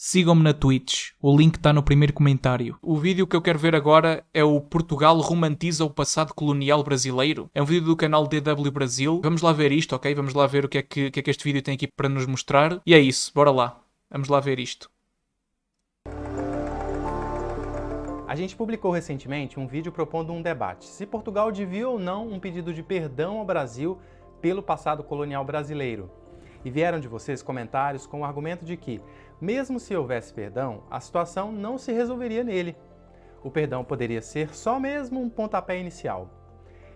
Sigam-me na Twitch, o link está no primeiro comentário. O vídeo que eu quero ver agora é o Portugal romantiza o passado colonial brasileiro. É um vídeo do canal DW Brasil. Vamos lá ver isto, ok? Vamos lá ver o que é que este vídeo tem aqui para nos mostrar. E é isso, bora lá. Vamos lá ver isto. A gente publicou recentemente um vídeo propondo um debate se Portugal devia ou não um pedido de perdão ao Brasil pelo passado colonial brasileiro. E vieram de vocês comentários com o argumento de que, mesmo se houvesse perdão, a situação não se resolveria nele. O perdão poderia ser só mesmo um pontapé inicial.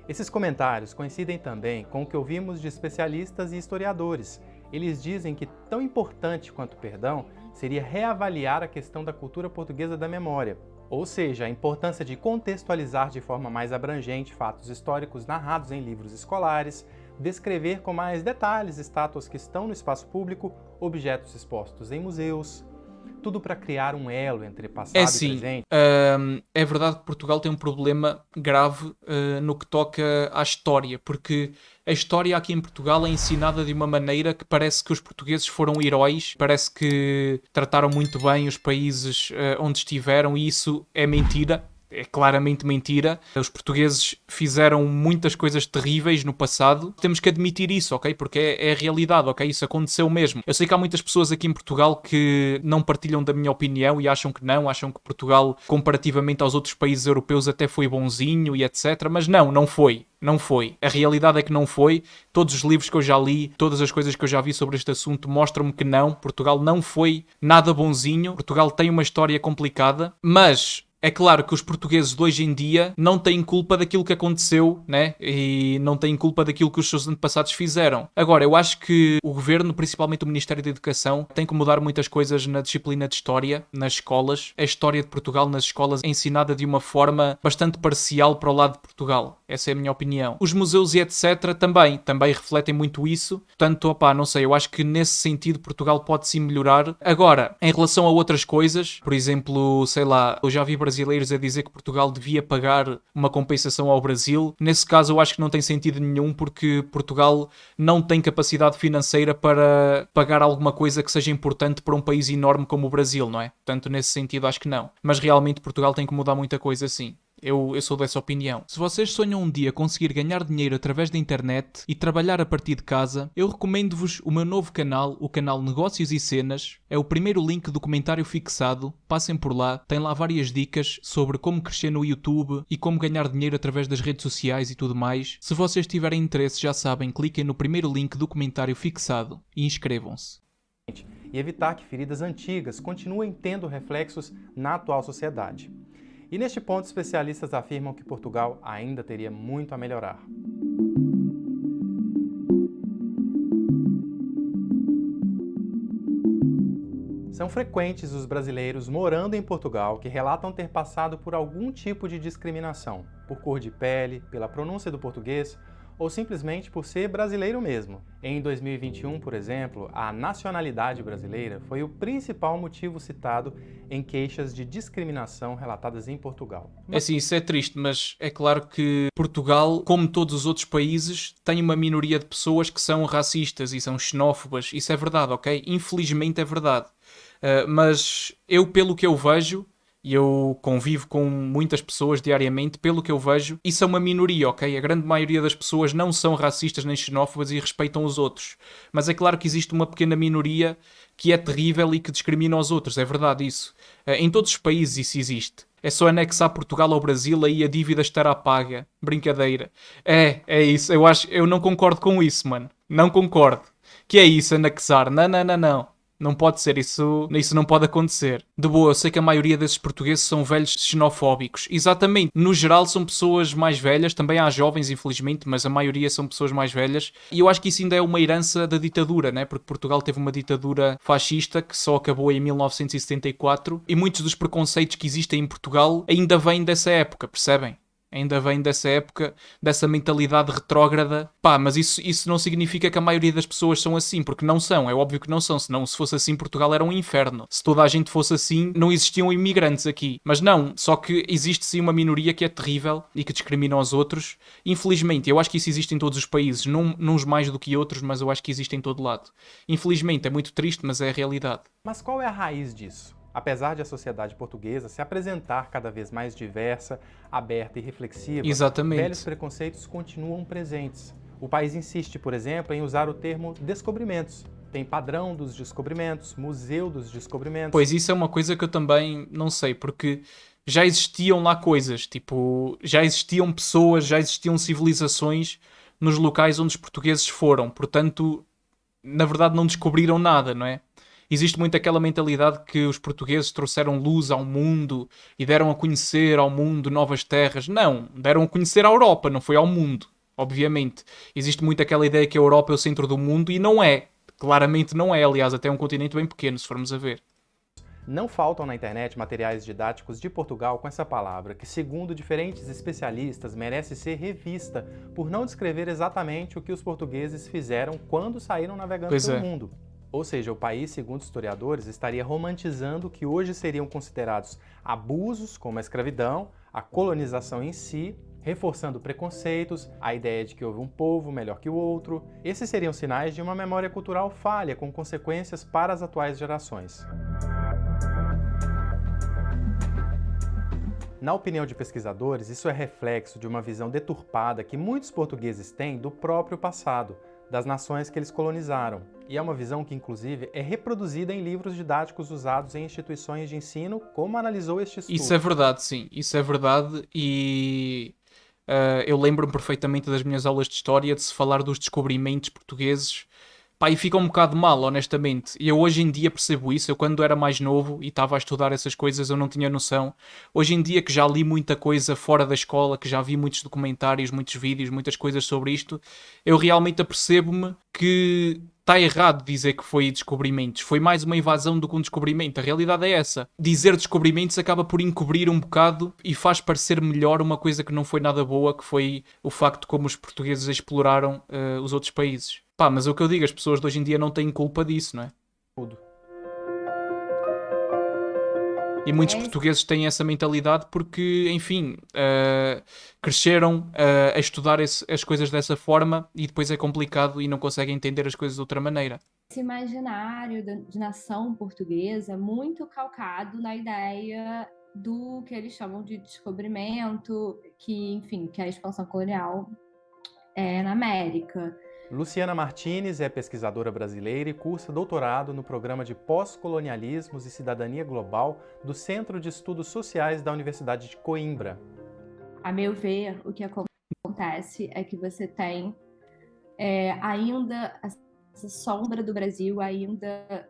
Esses comentários coincidem também com o que ouvimos de especialistas e historiadores. Eles dizem que tão importante quanto o perdão seria reavaliar a questão da cultura portuguesa da memória, ou seja, a importância de contextualizar de forma mais abrangente fatos históricos narrados em livros escolares, descrever com mais detalhes estátuas que estão no espaço público, objetos expostos em museus, tudo para criar um elo entre passado e presente. É verdade que Portugal tem um problema grave no que toca à história, porque a história aqui em Portugal é ensinada de uma maneira que parece que os portugueses foram heróis, parece que trataram muito bem os países onde estiveram, e isso é mentira. É claramente mentira. Os portugueses fizeram muitas coisas terríveis no passado. Temos que admitir isso, ok? Porque é a realidade, ok? Isso aconteceu mesmo. Eu sei que há muitas pessoas aqui em Portugal que não partilham da minha opinião e acham que não. Acham que Portugal, comparativamente aos outros países europeus, até foi bonzinho e etc. Mas não foi. Não foi. A realidade é que não foi. Todos os livros que eu já li, todas as coisas que eu já vi sobre este assunto mostram-me que não. Portugal não foi nada bonzinho. Portugal tem uma história complicada, mas é claro que os portugueses de hoje em dia não têm culpa daquilo que aconteceu, né? E não têm culpa daquilo que os seus antepassados fizeram. Agora, eu acho que o governo, principalmente o Ministério da Educação, tem que mudar muitas coisas na disciplina de história, nas escolas. A história de Portugal nas escolas é ensinada de uma forma bastante parcial para o lado de Portugal. Essa é a minha opinião. Os museus e etc. também refletem muito isso. Portanto, não sei, eu acho que nesse sentido Portugal pode sim melhorar. Agora, em relação a outras coisas, por exemplo, sei lá, eu já vi brasileiros a dizer que Portugal devia pagar uma compensação ao Brasil. Nesse caso eu acho que não tem sentido nenhum, porque Portugal não tem capacidade financeira para pagar alguma coisa que seja importante para um país enorme como o Brasil, não é? Portanto, nesse sentido acho que não. Mas realmente Portugal tem que mudar muita coisa, sim. Eu sou dessa opinião. Se vocês sonham um dia conseguir ganhar dinheiro através da internet e trabalhar a partir de casa, eu recomendo-vos o meu novo canal, o canal Negócios e Cenas. É o primeiro link do comentário fixado. Passem por lá, tem lá várias dicas sobre como crescer no YouTube e como ganhar dinheiro através das redes sociais e tudo mais. Se vocês tiverem interesse, já sabem, cliquem no primeiro link do comentário fixado e inscrevam-se. E evitar que feridas antigas continuem tendo reflexos na atual sociedade. E neste ponto, especialistas afirmam que Portugal ainda teria muito a melhorar. São frequentes os brasileiros morando em Portugal que relatam ter passado por algum tipo de discriminação, por cor de pele, pela pronúncia do português ou simplesmente por ser brasileiro mesmo. Em 2021, por exemplo, a nacionalidade brasileira foi o principal motivo citado em queixas de discriminação relatadas em Portugal. É assim, isso é triste, mas é claro que Portugal, como todos os outros países, tem uma minoria de pessoas que são racistas e são xenófobas. Isso é verdade, ok? Infelizmente é verdade. Mas eu, pelo que eu vejo, e eu convivo com muitas pessoas diariamente, pelo que eu vejo, isso é uma minoria, ok? A grande maioria das pessoas não são racistas nem xenófobas e respeitam os outros. Mas é claro que existe uma pequena minoria que é terrível e que discrimina os outros, é verdade isso. Em todos os países isso existe. É só anexar Portugal ao Brasil, aí a dívida estará paga. Brincadeira. É isso. Eu não concordo com isso, mano. Não concordo. Que é isso, anexar? Não. Não pode ser, isso não pode acontecer. De boa, eu sei que a maioria desses portugueses são velhos xenofóbicos. Exatamente, no geral são pessoas mais velhas, também há jovens infelizmente, mas a maioria são pessoas mais velhas. E eu acho que isso ainda é uma herança da ditadura, né? Porque Portugal teve uma ditadura fascista que só acabou em 1974 e muitos dos preconceitos que existem em Portugal ainda vêm dessa época, percebem? Ainda vem dessa época, dessa mentalidade retrógrada. Pá, mas isso não significa que a maioria das pessoas são assim, porque não são, é óbvio que não são. Senão, se fosse assim, Portugal era um inferno. Se toda a gente fosse assim, não existiam imigrantes aqui. Mas não, só que existe sim uma minoria que é terrível e que discrimina os outros. Infelizmente, eu acho que isso existe em todos os países, uns mais do que outros, mas eu acho que existe em todo lado. Infelizmente, é muito triste, mas é a realidade. Mas qual é a raiz disso? Apesar de a sociedade portuguesa se apresentar cada vez mais diversa, aberta e reflexiva, velhos Exatamente. preconceitos continuam presentes. O país insiste, por exemplo, em usar o termo descobrimentos. Tem padrão dos descobrimentos, museu dos descobrimentos. Pois isso é uma coisa que eu também não sei, porque já existiam lá coisas, tipo, já existiam pessoas, já existiam civilizações nos locais onde os portugueses foram, portanto, na verdade não descobriram nada, não é? Existe muito aquela mentalidade que os portugueses trouxeram luz ao mundo e deram a conhecer ao mundo novas terras. Não, deram a conhecer à Europa, não foi ao mundo, obviamente. Existe muito aquela ideia que a Europa é o centro do mundo e não é. Claramente não é, aliás, até é um continente bem pequeno, se formos a ver. Não faltam na internet materiais didáticos de Portugal com essa palavra, que, segundo diferentes especialistas, merece ser revista por não descrever exatamente o que os portugueses fizeram quando saíram navegando Pois pelo é. mundo. Ou seja, o país, segundo historiadores, estaria romantizando o que hoje seriam considerados abusos, como a escravidão, a colonização em si, reforçando preconceitos, a ideia de que houve um povo melhor que o outro. Esses seriam sinais de uma memória cultural falha, com consequências para as atuais gerações. Na opinião de pesquisadores, isso é reflexo de uma visão deturpada que muitos portugueses têm do próprio passado, das nações que eles colonizaram. E é uma visão que, inclusive, é reproduzida em livros didáticos usados em instituições de ensino, como analisou este estudo. Isso é verdade, sim. Isso é verdade e eu lembro-me perfeitamente das minhas aulas de história de se falar dos descobrimentos portugueses. Pá, e fica um bocado mal, honestamente. E eu hoje em dia percebo isso. Eu, quando era mais novo e estava a estudar essas coisas, eu não tinha noção. Hoje em dia, que já li muita coisa fora da escola, que já vi muitos documentários, muitos vídeos, muitas coisas sobre isto, eu realmente apercebo-me que está errado dizer que foi descobrimentos. Foi mais uma invasão do que um descobrimento. A realidade é essa. Dizer descobrimentos acaba por encobrir um bocado e faz parecer melhor uma coisa que não foi nada boa, que foi o facto de como os portugueses exploraram os outros países. Pá, mas é o que eu digo, as pessoas de hoje em dia não têm culpa disso, não é? Tudo. E muitos É isso. portugueses têm essa mentalidade porque, enfim, cresceram a estudar as coisas dessa forma e depois é complicado e não conseguem entender as coisas de outra maneira. Esse imaginário de nação portuguesa muito calcado na ideia do que eles chamam de descobrimento, que, enfim, que é a expansão colonial na América. Luciana Martins é pesquisadora brasileira e cursa doutorado no programa de Pós-Colonialismos e Cidadania Global do Centro de Estudos Sociais da Universidade de Coimbra. A meu ver, o que acontece é que você tem ainda essa sombra do Brasil ainda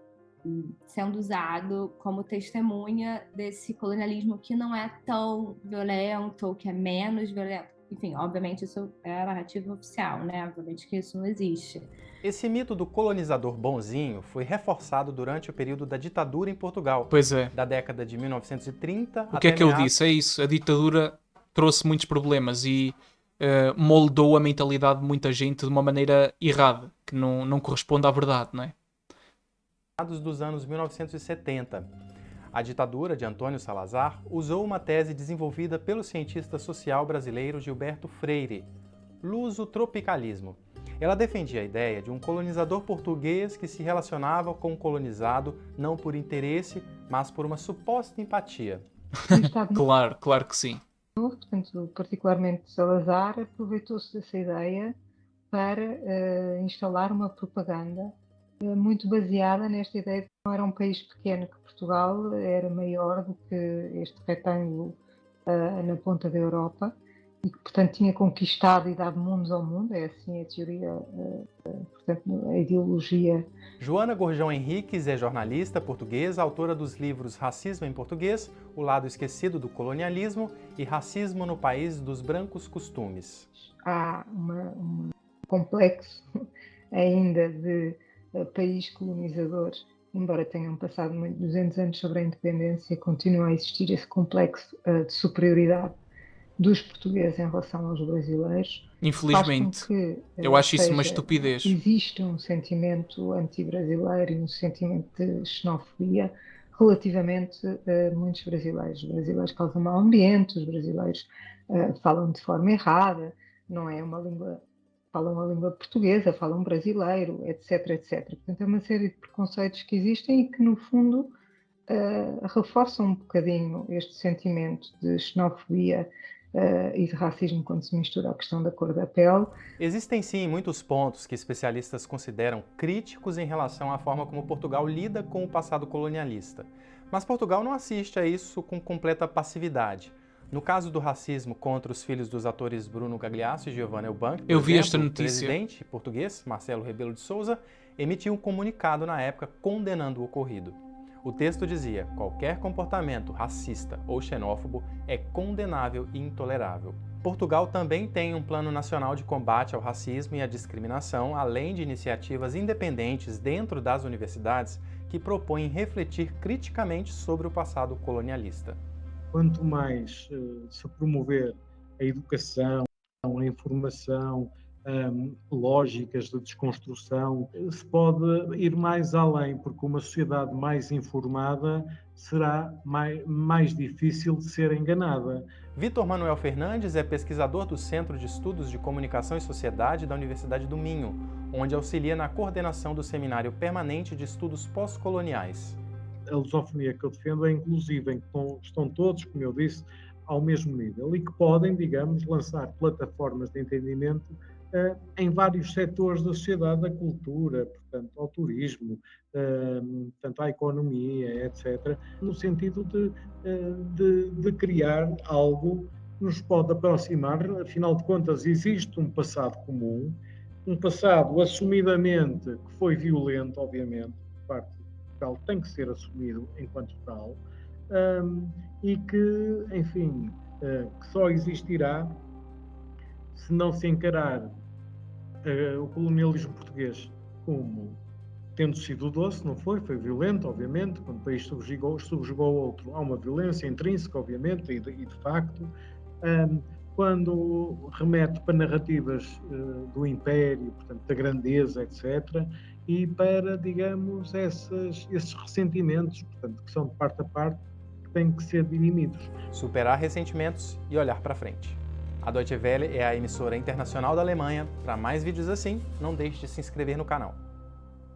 sendo usado como testemunha desse colonialismo que não é tão violento ou que é menos violento. Enfim, obviamente isso é a narrativa oficial, né? Obviamente que isso não existe. Esse mito do colonizador bonzinho foi reforçado durante o período da ditadura em Portugal, Pois é. da década de 1930 O que é que eu disse? É isso. A ditadura trouxe muitos problemas e moldou a mentalidade de muita gente de uma maneira errada, que não corresponde à verdade, não é? meados dos anos 1970. A ditadura de Antônio Salazar usou uma tese desenvolvida pelo cientista social brasileiro Gilberto Freire, lusotropicalismo. Ela defendia a ideia de um colonizador português que se relacionava com o colonizado não por interesse, mas por uma suposta empatia. Claro, claro que sim. Portanto, particularmente Salazar aproveitou-se dessa ideia para instalar uma propaganda muito baseada nesta ideia de que não era um país pequeno, que Portugal era maior do que este retângulo na ponta da Europa e que, portanto, tinha conquistado e dado mundos ao mundo. É assim a teoria, portanto, a ideologia. Joana Gorjão Henriques é jornalista portuguesa, autora dos livros Racismo em Português, O Lado Esquecido do Colonialismo e Racismo no País dos Brancos Costumes. Há um complexo ainda de país colonizador, embora tenham passado 200 anos sobre a independência, continua a existir esse complexo de superioridade dos portugueses em relação aos brasileiros, Infelizmente. faz com que, Eu acho isso uma seja, estupidez. existe um sentimento anti-brasileiro e um sentimento de xenofobia relativamente a muitos brasileiros. Os brasileiros causam mau ambiente, os brasileiros falam de forma errada, não é uma língua, falam a língua portuguesa, falam brasileiro, etc, etc. Portanto, é uma série de preconceitos que existem e que, no fundo, reforçam um bocadinho este sentimento de xenofobia e de racismo quando se mistura a questão da cor da pele. Existem sim muitos pontos que especialistas consideram críticos em relação à forma como Portugal lida com o passado colonialista. Mas Portugal não assiste a isso com completa passividade. No caso do racismo contra os filhos dos atores Bruno Gagliasso e Giovanna Eubank, Eu vi esta notícia. O presidente português, Marcelo Rebelo de Sousa, emitiu um comunicado na época condenando o ocorrido. O texto dizia: qualquer comportamento racista ou xenófobo é condenável e intolerável. Portugal também tem um plano nacional de combate ao racismo e à discriminação, além de iniciativas independentes dentro das universidades que propõem refletir criticamente sobre o passado colonialista. Quanto mais se promover a educação, a informação, lógicas de desconstrução, se pode ir mais além, porque uma sociedade mais informada será mais difícil de ser enganada. Vitor Manuel Fernandes é pesquisador do Centro de Estudos de Comunicação e Sociedade da Universidade do Minho, onde auxilia na coordenação do Seminário Permanente de Estudos Pós-Coloniais. A lusofonia que eu defendo é inclusiva, em que estão todos, como eu disse, ao mesmo nível e que podem, digamos, lançar plataformas de entendimento em vários setores da sociedade, da cultura, portanto, ao turismo, portanto, à economia, etc., no sentido de criar algo que nos pode aproximar. Afinal de contas, existe um passado comum, um passado assumidamente que foi violento, obviamente, por parte de Portugal, tem que ser assumido enquanto tal, e que, enfim, que só existirá se não se encarar o colonialismo português como tendo sido doce, não foi? Foi violento, obviamente, quando o país subjugou outro. Há uma violência intrínseca, obviamente, e de facto, quando remete para narrativas do império, portanto, da grandeza, etc., e para, digamos, esses ressentimentos, portanto, que são de parte a parte, que têm que ser dirimidos. Superar ressentimentos e olhar para frente. A Deutsche Welle é a emissora internacional da Alemanha. Para mais vídeos assim, não deixe de se inscrever no canal.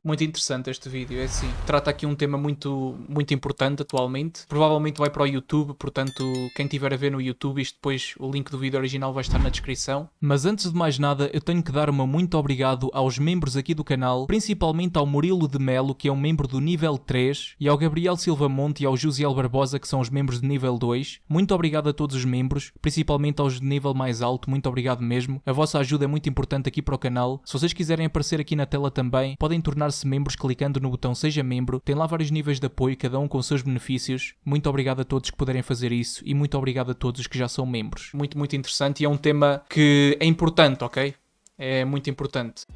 Muito interessante este vídeo, é assim, trata aqui um tema muito importante atualmente, provavelmente vai para o YouTube, portanto quem estiver a ver no YouTube, isto depois o link do vídeo original vai estar na descrição. Mas antes de mais nada eu tenho que dar um muito obrigado aos membros aqui do canal, principalmente ao Murilo de Melo, que é um membro do nível 3, e ao Gabriel Silva Monte e ao Josiel Barbosa, que são os membros de nível 2. Muito obrigado a todos os membros, principalmente aos de nível mais alto, muito obrigado mesmo. A vossa ajuda é muito importante aqui para o canal. Se vocês quiserem aparecer aqui na tela também, podem tornar-se membros clicando no botão Seja Membro. Tem lá vários níveis de apoio, cada um com os seus benefícios. Muito obrigado a todos que puderem fazer isso e muito obrigado a todos os que já são membros. Muito interessante e é um tema que é importante, ok? É muito importante.